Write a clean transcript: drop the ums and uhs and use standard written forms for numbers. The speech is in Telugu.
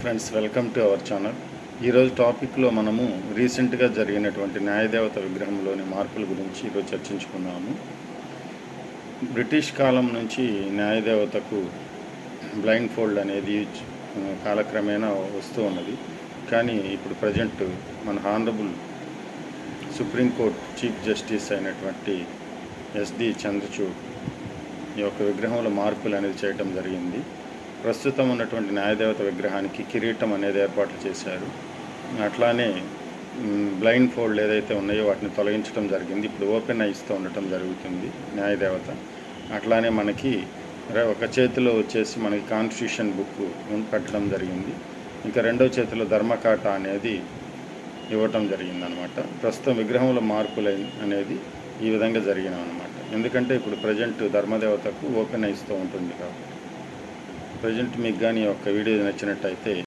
Friends, welcome to our channel. ఈరోజు టాపిక్లో మనము రీసెంట్గా జరిగినటువంటి న్యాయదేవత విగ్రహంలోని మార్పుల గురించి ఈరోజు చర్చించుకున్నాము. బ్రిటిష్ కాలం నుంచి న్యాయదేవతకు బ్లైండ్ ఫోల్డ్ అనేది కాలక్రమేణా వస్తూ ఉన్నది. కానీ ఇప్పుడు ప్రజెంట్ మన హానరబుల్ సుప్రీంకోర్టు చీఫ్ జస్టిస్ అయినటువంటి ఎస్డి చంద్రచూడ్ ఈ యొక్క విగ్రహంలో మార్పులు అనేది చేయటం జరిగింది. ప్రస్తుతం ఉన్నటువంటి న్యాయదేవత విగ్రహానికి కిరీటం అనేది ఏర్పాట్లు చేశారు. అట్లానే బ్లైండ్ ఫోల్డ్ ఏదైతే ఉన్నాయో వాటిని తొలగించడం జరిగింది. ఇప్పుడు ఓపెన్ ఐస్తో ఉండటం జరుగుతుంది న్యాయదేవత. అట్లానే మనకి ఒక చేతిలో వచ్చేసి మనకి కాన్స్టిట్యూషన్ బుక్ పెట్టడం జరిగింది. ఇంకా రెండో చేతిలో ధర్మకాట అనేది ఇవ్వటం జరిగిందనమాట. ప్రస్తుతం విగ్రహంలో మార్పులు అనేది ఈ విధంగా జరిగినవన్నమాట. ఎందుకంటే ఇప్పుడు ప్రజెంట్ ధర్మదేవతకు ఓపెన్ ఐస్తో ఉంటుంది కాబట్టి. ప్రజెంట్ మీకు కానీ ఒక వీడియో నచ్చినట్టయితే